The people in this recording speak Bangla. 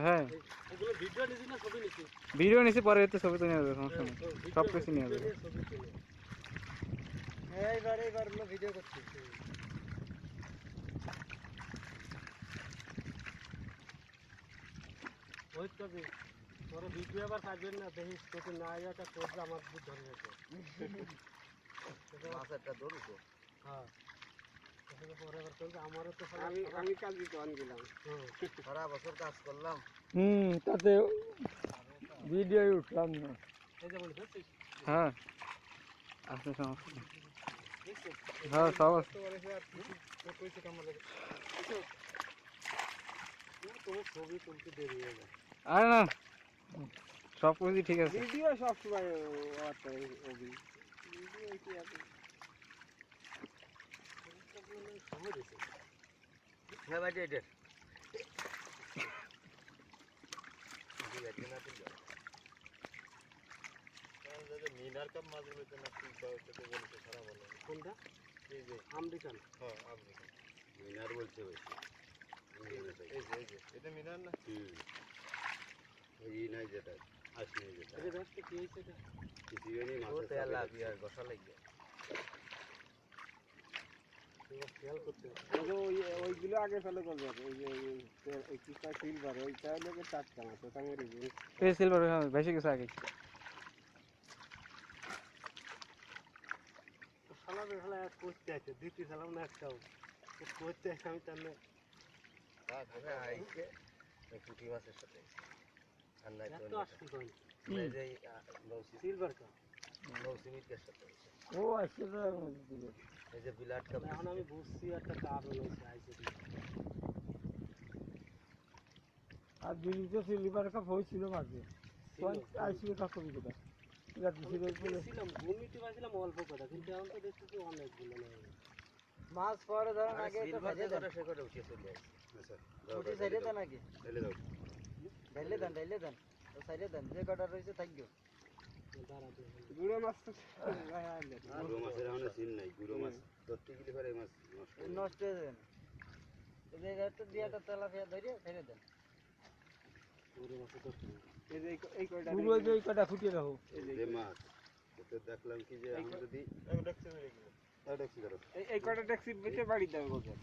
হ্যাঁ ভিডিও নিছি পরে তো ছবি তো নিয়ে যাবে, সমস্যা নেই, সব কিছু নিয়ে যাবে। এইবার ভিডিও করছি। ওই তবে তোর ভিডিও আবার পাবেন না, দেখিস তোকে না এটা করবে আমার বুঝ ধরে গেছে মাছ একটা ধরু তো। হ্যাঁ পরে আবার করবে আমারও তো আমি কাল দিতে আন গেলাম সারা বছর কাজ করলাম তাতে ভিডিও উঠলাম না। এই যে বলছিস হ্যাঁ আছে সমস্যা নেই। হ্যাঁ সব আছে। তোমার ছবি তুলতে দেরি হয়ে যায়। আরে না সব কিছু ঠিক আছে। ভিডিও সব সময় মিনার কাপ মাছগুলো কোনটা আমেরিকান? হ্যাঁ আমেরিকান মিনার বলছে এটা মিনার না? এই নাই যেটা আসলে যেটা এটা রাস্তা কি হইছে এটা কিছু নেই মাছ তেল লাগি আর গোসা লাগি খেয়াল করতে ওইগুলো আগে ফেলে করবে। ওই যে এই কিটা সিলভার ওইটা লোকে টাটকা মাছ ওটা মেরে দিই। এই সিলভার বেশি কিছু আগে সালামে ফেলা করতে আছে দিতে সালাম না একটাও করতে আছে। আমি তাহলে আইছে পুঁটি মাছের সাথে আর নাই তো আসল কই এই যে সিলভার কা মৌসুমীর সাথে ও আইছে তো এই যে বিলাট কা এখন আমি বুঝছি একটা কারণ হইছে আইছে আর দিল্লিতে সিলভার কাপ হয়েছিল মাঝে আইসিএ কাপ কবি কথা ছিলাম ভূমিতে বাজলাম অল্প কথা, কিন্তু এখন তো দেখতেছি অনেকগুলো মাছ পরে ধরেন আগে তো ভেজে ধরে সে করে উঠিয়ে চলে আসছে। উঠে সাইডে দেন আগে ঢেলে দেন তো সাইডে দেন যে কটা রয়েছে থাকবে গুঁড়ো মাছ তো গুঁড়ো মাছের এখন সিন নাই। গুঁড়ো মাছ ধরতে গেলে পরে মাছ নষ্ট হয়ে যাবে। এই যে একটা দিয়াটা তেলাপিয়া ধরে ছেড়ে দেন গুঁড়ো মাছ ধরতে এই যে এই কয়টা গুঁড়ো যে এই কয়টা ফুটিয়ে রাখো এই যে মাছ তো দেখলাম কি যে এখন যদি এই কয়টা ট্যাক্সি বেঁচে বাড়ি দেবে বলছে